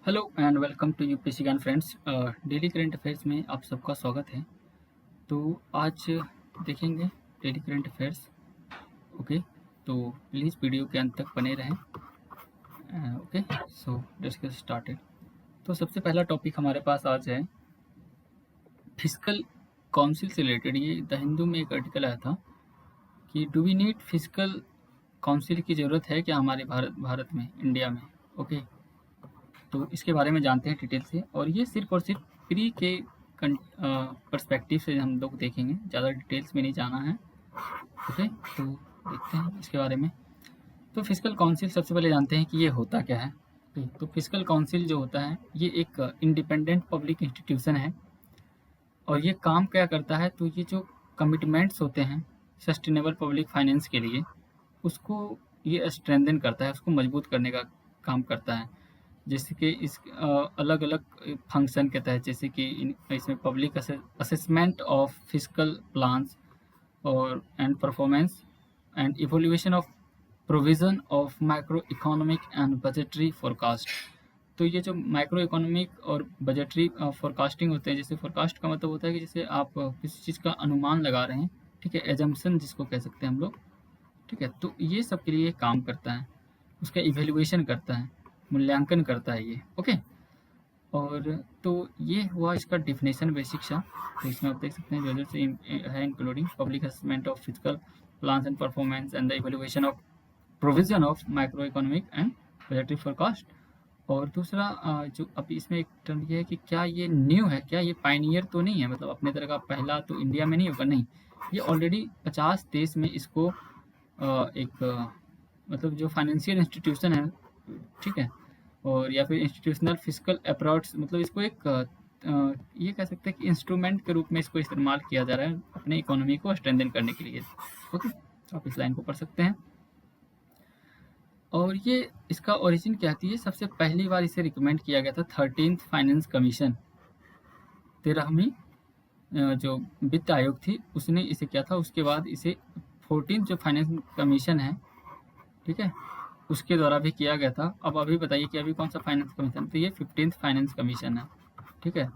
Hello and welcome to UPSC Gyan friends. Daily current affairs में आप सबका स्वागत है। तो आज देखेंगे डेली करंट अफेयर्स। ओके, तो प्लीज़ वीडियो के अंत तक बने रहें। Okay, so let's get started. तो सबसे पहला टॉपिक हमारे पास आज है फिजिकल काउंसिल से रिलेटेड। ये द हिंदू में एक आर्टिकल आया था कि do we need physical council की ज़रूरत है क्या हमारे भारत में, इंडिया में। ओके, तो इसके बारे में जानते हैं डिटेल से, और ये सिर्फ और सिर्फ प्री के पर्सपेक्टिव से हम लोग देखेंगे, ज़्यादा डिटेल्स में नहीं जाना है। ओके, तो देखते हैं इसके बारे में। तो फिजिकल काउंसिल सबसे पहले जानते हैं कि ये होता क्या है। तो फिजिकल काउंसिल जो होता है ये एक इंडिपेंडेंट पब्लिक इंस्टीट्यूशन है, और ये काम क्या करता है, तो ये जो कमिटमेंट्स होते हैं सस्टेनेबल पब्लिक फाइनेंस के लिए, उसको ये स्ट्रेंथन करता है, उसको मजबूत करने का काम करता है। जैसे कि इस अलग अलग फंक्शन के तहत, जैसे कि इसमें public assessment of physical plans और and performance and evolution of provision of micro economic and budgetary forecast. तो ये जो माइक्रो इकोनॉमिक और बजटरी फोरकास्टिंग होते हैं, जैसे फोरकास्ट का मतलब होता है कि जैसे आप किसी चीज़ का अनुमान लगा रहे हैं, ठीक है, एजम्पशन जिसको कह सकते हैं हम लोग, ठीक है। तो ये सब के लिए काम करता है, उसका इवेल्युएशन करता है, मूल्यांकन करता है ये। ओके, और तो ये हुआ इसका डिफिनेशन बेसिक सा। तो इसमें आप देख सकते हैं जो से है, including public assessment of physical plans and performance and the evaluation of provision of micro economic and budgetary forecast. और दूसरा जो अभी इसमें एक टर्म ये है कि क्या ये न्यू है, क्या ये पायनियर तो नहीं है, मतलब अपने तरह का पहला तो इंडिया में नहीं होगा, नहीं, ये ऑलरेडी 50 देश में इसको एक मतलब जो फाइनेंशियल इंस्टीट्यूशन है, ठीक है, और या फिर इंस्टीट्यूशनल फिजिकल अप्रोच, मतलब इसको एक ये कह सकते हैं कि इंस्ट्रूमेंट के रूप में इसको इस्तेमाल किया जा रहा है अपने इकोनॉमी को स्ट्रेंथन करने के लिए। ओके, तो आप इस लाइन को पढ़ सकते हैं। और ये इसका ओरिजिन क्या थी, ये सबसे पहली बार इसे रिकमेंड किया गया था 13th फाइनेंस कमीशन, 13वीं जो वित्त आयोग थी उसने इसे किया था। उसके बाद इसे 14th जो फाइनेंस कमीशन है, ठीक है, उसके द्वारा भी किया गया था। अब अभी बताइए कि अभी कौन सा फाइनेंस कमीशन, तो ये 15th फाइनेंस कमीशन है, ठीक है।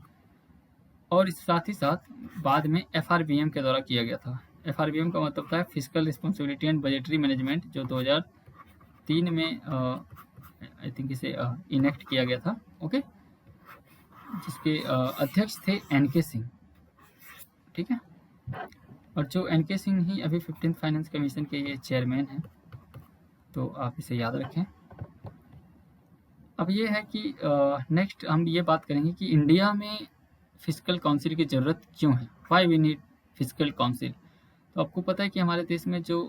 और इस साथ ही साथ बाद में FRBM के द्वारा किया गया था। FRBM का मतलब था physical responsibility and budgetary management, जो 2003 में आई थिंक इसे इनेक्ट किया गया था। ओके, जिसके अध्यक्ष थे NK सिंह, ठीक है, और जो NK सिंह ही अभी 15th फाइनेंस कमीशन के ये चेयरमैन हैं, तो आप इसे याद रखें। अब ये है कि नेक्स्ट हम ये बात करेंगे कि इंडिया में फिजिकल काउंसिल की ज़रूरत क्यों है, why we need physical council. तो आपको पता है कि हमारे देश में जो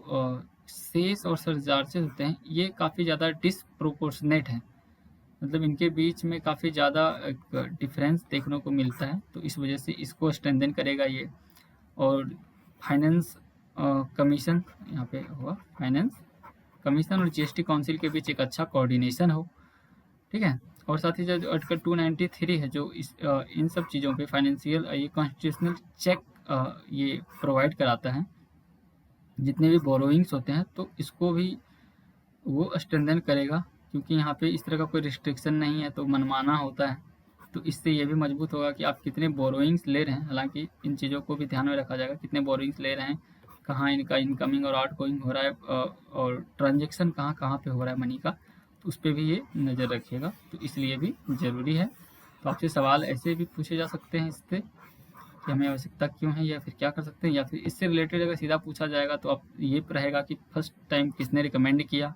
सेस और सरचार्जेस होते हैं ये काफ़ी ज़्यादा डिसप्रोपोर्शनेट हैं, मतलब इनके बीच में काफ़ी ज़्यादा एक डिफरेंस देखने को मिलता है। तो इस वजह से इसको स्ट्रेंथन करेगा ये। और फाइनेंस कमीशन, यहाँ पे हुआ फाइनेंस कमीशन और GST काउंसिल के बीच एक अच्छा कोऑर्डिनेशन हो, ठीक है। और साथ ही जो आर्टिकल 293 है जो इन सब चीज़ों पे फाइनेंशियल ये कॉन्स्टिट्यूशनल चेक ये प्रोवाइड कराता है, जितने भी बोरोइंग्स होते हैं तो इसको भी वो स्ट्रेंथन करेगा, क्योंकि यहाँ पे इस तरह का कोई रिस्ट्रिक्शन नहीं है तो मनमाना होता है। तो इससे ये भी मजबूत होगा कि आप कितने बोरोइंग्स ले रहे हैं, हालांकि इन चीज़ों को भी ध्यान में रखा जाएगा, कितने बोरोइंग्स ले रहे हैं, कहाँ इनका इनकमिंग और आउटगोइंग हो रहा है, और ट्रांजेक्शन कहाँ कहाँ पे हो रहा है मनी का, तो उस पर भी ये नज़र रखिएगा। तो इसलिए भी ज़रूरी है। तो आपसे सवाल ऐसे भी पूछे जा सकते हैं इससे कि हमें आवश्यकता क्यों है, या फिर क्या कर सकते हैं, या फिर इससे रिलेटेड अगर सीधा पूछा जाएगा तो आप ये रहेगा कि फर्स्ट टाइम किसने रिकमेंड किया।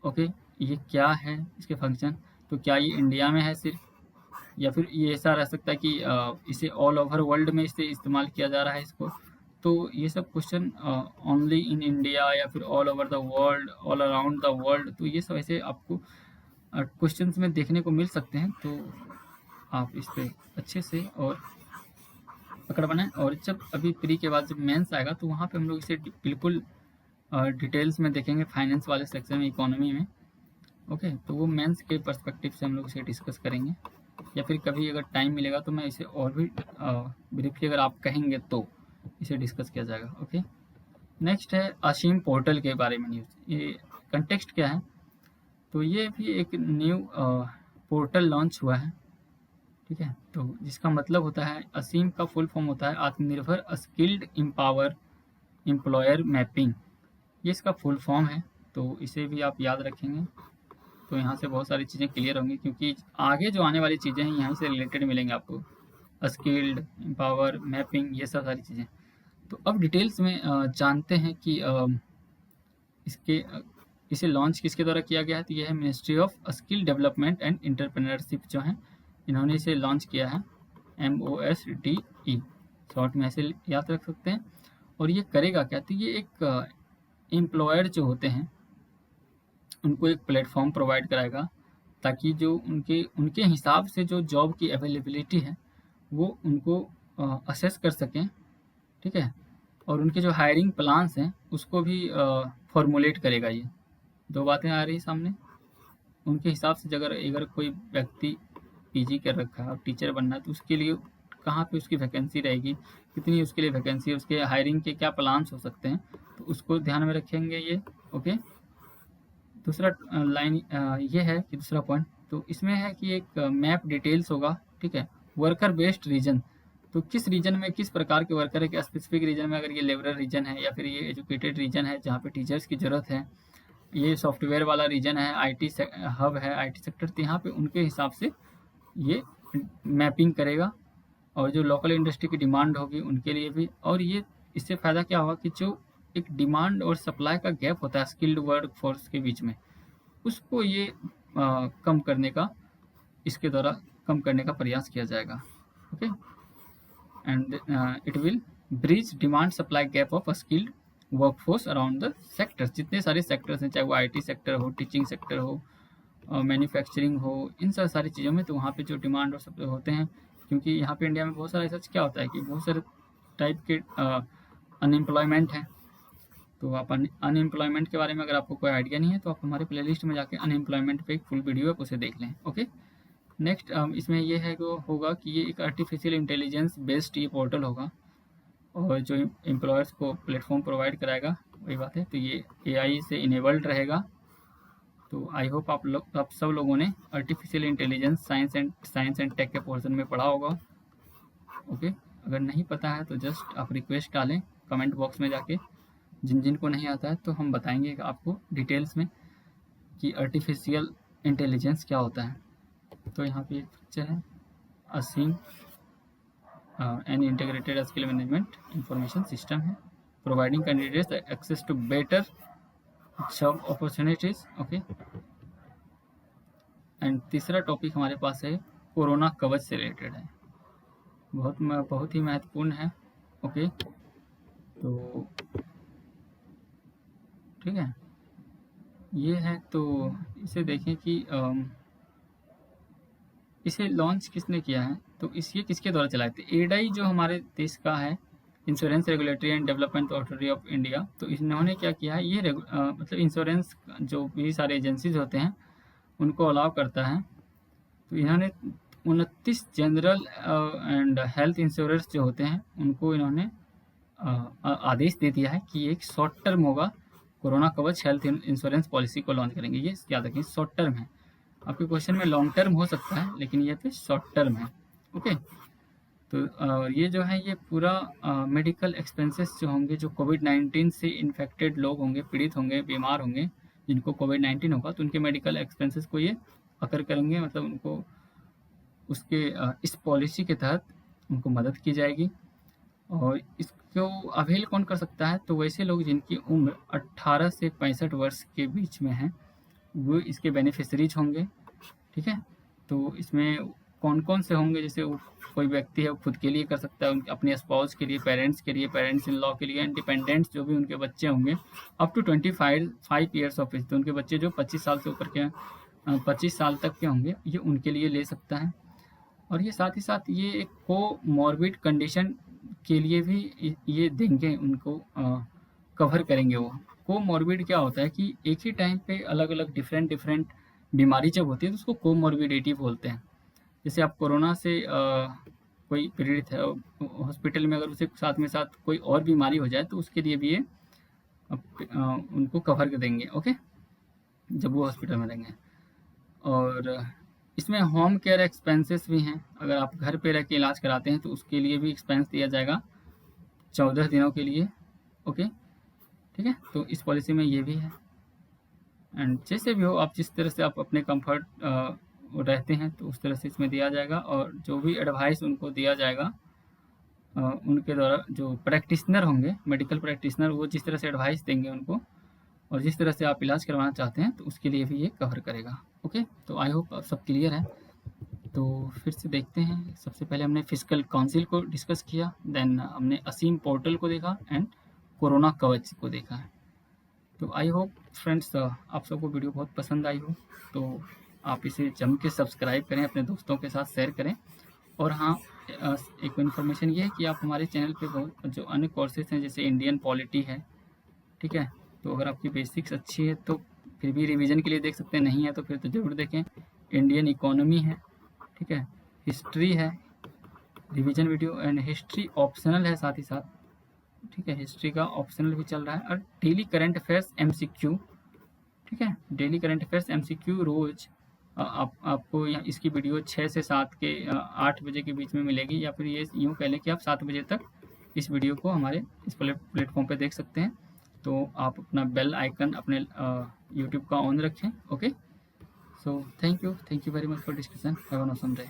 ओके, ये क्या है इसके फंक्शन, तो क्या ये इंडिया में है सिर्फ, या फिर ये ऐसा रह सकता है कि इसे ऑल ओवर वर्ल्ड में इसे इस्तेमाल किया जा रहा है इसको। तो ये सब क्वेश्चन ओनली इन इंडिया या फिर all over the world, all around the world, तो ये सब ऐसे आपको क्वेश्चंस में देखने को मिल सकते हैं। तो आप इस पर अच्छे से और पकड़ बनाएं। और जब अभी प्री के बाद जब मेंस आएगा तो वहाँ पे हम लोग इसे बिल्कुल डिटेल्स में देखेंगे, फाइनेंस वाले सेक्शन में, इकोनॉमी में। ओके, तो वो मेंस के पर्सपेक्टिव से हम लोग इसे डिस्कस करेंगे, या फिर कभी अगर टाइम मिलेगा तो मैं इसे और भी ब्रीफली अगर आप कहेंगे तो इसे डिस्कस किया जाएगा। ओके, नेक्स्ट है असीम पोर्टल के बारे में न्यूज़। ये कंटेक्स्ट क्या है, तो ये भी एक न्यू पोर्टल लॉन्च हुआ है, ठीक है। तो जिसका मतलब होता है, असीम का फुल फॉर्म होता है आत्मनिर्भर स्किल्ड एम्पावर एम्प्लॉयर मैपिंग, ये इसका फुल फॉर्म है। तो इसे भी आप याद रखेंगे तो यहाँ से बहुत सारी चीज़ें क्लियर होंगी, क्योंकि आगे जो आने वाली चीज़ें हैं यहीं से रिलेटेड मिलेंगे आपको, स्किल्ड एम्पावर मैपिंग, ये सब सारी चीज़ें। तो अब डिटेल्स में जानते हैं कि इसे लॉन्च किसके द्वारा किया गया है। तो यह है ministry of skill development and entrepreneurship जो है, इन्होंने इसे लॉन्च किया है, MOSDE, शॉर्ट में ऐसे याद रख सकते हैं। और ये करेगा क्या, तो ये एक एम्प्लॉयर जो होते हैं उनको एक प्लेटफॉर्म प्रोवाइड कराएगा, ताकि जो उनके हिसाब से जो जॉब की अवेलेबिलिटी है वो उनको असेस कर सकें, ठीक है। और उनके जो हायरिंग प्लान्स हैं उसको भी फॉर्मुलेट करेगा। ये दो बातें आ रही सामने। उनके हिसाब से अगर कोई व्यक्ति PG कर रखा है और टीचर बनना है, तो उसके लिए कहाँ पे उसकी वैकेंसी रहेगी, कितनी उसके लिए वैकेंसी है, उसके हायरिंग के क्या प्लान्स हो सकते हैं, तो उसको ध्यान में रखेंगे ये, ओके। दूसरा लाइन ये है कि दूसरा पॉइंट तो इसमें है कि एक मैप डिटेल्स होगा, ठीक है। वर्कर बेस्ड रीजन, तो किस रीजन में किस प्रकार के वर्कर है, कि स्पेसिफिक रीजन में अगर ये लेबरर रीजन है, या फिर ये एजुकेटेड रीजन है जहाँ पे टीचर्स की ज़रूरत है, ये सॉफ्टवेयर वाला रीजन है, IT हब है, IT सेक्टर, तो यहाँ पे उनके हिसाब से ये मैपिंग करेगा। और जो लोकल इंडस्ट्री की डिमांड होगी उनके लिए भी। और ये इससे फ़ायदा क्या होगा कि जो एक डिमांड और सप्लाई का गैप होता है स्किल्ड वर्क फोर्स के बीच में, उसको ये कम करने का, इसके द्वारा कम करने का प्रयास किया जाएगा, okay. And it will bridge demand supply gap of skilled workforce around the sectors, जितने सारे सेक्टर्स हैं, चाहे वो IT सेक्टर हो, टीचिंग सेक्टर हो, मैन्युफैक्चरिंग हो, इन सब सारी चीज़ों में। तो वहाँ पे जो डिमांड और सप्लाई होते हैं, क्योंकि यहाँ पे इंडिया में बहुत सारा ऐसा क्या होता है कि बहुत सारे टाइप के अनएम्प्लॉयमेंट हैं। तो आप अनएम्प्लॉयमेंट के बारे में अगर आपको कोई आइडिया नहीं है तो आप हमारे प्लेलिस्ट में जाके अनएम्प्लॉयमेंट पे एक फुल वीडियो है, उसे देख लें, ओके। नेक्स्ट इसमें ये है कि होगा कि ये एक आर्टिफिशियल इंटेलिजेंस बेस्ड ये पोर्टल होगा, और जो एम्प्लॉयर्स को प्लेटफॉर्म प्रोवाइड कराएगा, वही बात है। तो ये AI से इनेबल्ड रहेगा। तो आई होप आप सब लोगों ने artificial intelligence science and tech के पोर्शन में पढ़ा होगा, ओके। अगर नहीं पता है तो जस्ट आप रिक्वेस्ट डालें कमेंट बॉक्स में जाके, जिन को नहीं आता है तो हम बताएंगे आपको डिटेल्स में कि आर्टिफिशियल इंटेलिजेंस क्या होता है। तो यहाँ पे एक पिक्चर है, Aseem an integrated skill management information system है, providing candidates access to better job opportunities, okay. And तीसरा टॉपिक हमारे पास है कोरोना कवच से रिलेटेड है, बहुत ही महत्वपूर्ण है, ओके। तो ठीक है, ये है। तो इसे देखें कि इसे लॉन्च किसने किया है, तो ये किसके द्वारा चलाए थे। एडाई जो हमारे देश का है, insurance regulatory and development authority of India, तो इन्होंने क्या किया है, ये मतलब इंश्योरेंस जो भी सारे एजेंसीज होते हैं उनको अलाउ करता है। तो इन्होंने 29 जनरल एंड हेल्थ इंश्योरेंस जो होते हैं उनको इन्होंने आदेश दे दिया है कि एक शॉर्ट टर्म होगा, कोरोना कवच हेल्थ इंश्योरेंस पॉलिसी को लॉन्च करेंगे। ये याद रखें शॉर्ट टर्म है, आपके क्वेश्चन में लॉन्ग टर्म हो सकता है, लेकिन ये पे शॉर्ट टर्म है, ओके। तो ये जो है ये पूरा मेडिकल एक्सपेंसेस जो होंगे, जो कोविड-19 से इन्फेक्टेड लोग होंगे, पीड़ित होंगे, बीमार होंगे, जिनको कोविड-19 होगा, तो उनके मेडिकल एक्सपेंसेस को ये अकर करेंगे, मतलब उनको उसके इस पॉलिसी के तहत उनको मदद की जाएगी। और इसको अवेल कौन कर सकता है, तो वैसे लोग जिनकी उम्र 18 से 65 वर्ष के बीच में है, वो इसके बेनिफिशरीज होंगे, ठीक है। तो इसमें कौन कौन से होंगे, जैसे कोई व्यक्ति है वो खुद के लिए कर सकता है, अपने स्पाउस के लिए, पेरेंट्स इन लॉ के लिए, एंड डिपेंडेंट्स जो भी उनके बच्चे होंगे up to 25 years of age, तो उनके बच्चे जो 25 साल से ऊपर के 25 साल तक के होंगे, ये उनके लिए ले सकता है। और ये साथ ही साथ ये एक कोमॉर्बिड कंडीशन के लिए भी ये देंगे, उनको कवर करेंगे। वो कोमॉर्बिड क्या होता है कि एक ही टाइम पे अलग अलग डिफरेंट बीमारी जब होती है तो उसको कोमॉर्बिडिटी बोलते हैं। जैसे आप कोरोना से कोई पीड़ित है, हॉस्पिटल में अगर उसे साथ में साथ कोई और बीमारी हो जाए तो उसके लिए भी ये उनको कवर कर देंगे, ओके, जब वो हॉस्पिटल में रहेंगे। और इसमें होम केयर एक्सपेंसेस भी हैं, अगर आप घर पे रह के इलाज कराते हैं तो उसके लिए भी एक्सपेंस दिया जाएगा 14 दिनों के लिए। ओके, ठीक है, तो इस पॉलिसी में ये भी है। एंड जैसे भी हो, आप जिस तरह से आप अपने कंफर्ट रहते हैं तो उस तरह से इसमें दिया जाएगा, और जो भी एडवाइस उनको दिया जाएगा उनके द्वारा, जो प्रैक्टिशनर होंगे, मेडिकल प्रैक्टिशनर, वो जिस तरह से एडवाइस देंगे उनको और जिस तरह से आप इलाज करवाना चाहते हैं तो उसके लिए भी ये कवर करेगा। ओके, तो आई होप आप सब क्लियर है। तो फिर से देखते हैं, सबसे पहले हमने फिजिकल काउंसिल को डिस्कस किया, देन हमने असीम पोर्टल को देखा एंड कोरोना कवच को देखा है। तो आई होप फ्रेंड्स आप सबको वीडियो बहुत पसंद आई हो, तो आप इसे जम के सब्सक्राइब करें, अपने दोस्तों के साथ शेयर करें। और हाँ, एक इन्फॉर्मेशन ये है कि आप हमारे चैनल पे बहुत जो अन्य कोर्सेज हैं जैसे इंडियन पॉलिटी है, ठीक है, तो अगर आपकी बेसिक्स अच्छी है तो फिर भी रिवीजन के लिए देख सकते हैं, नहीं है तो फिर तो ज़रूर देखें। इंडियन इकोनॉमी है, ठीक है, हिस्ट्री है, revision video, and history optional है साथ ही साथ, ठीक है, हिस्ट्री का ऑप्शनल भी चल रहा है। और डेली करंट अफेयर्स MCQ, ठीक है, डेली करंट अफेयर्स MCQ रोज़ आपको यहाँ इसकी वीडियो 6 से 7 के 8 बजे के बीच में मिलेगी, या फिर ये यूँ कह लें कि आप 7 बजे तक इस वीडियो को हमारे इस प्लेटफॉर्म पे देख सकते हैं। तो आप अपना बेल आइकन अपने यूट्यूब का ऑन रखें। Okay, so thank you very much for discussion, have an awesome day.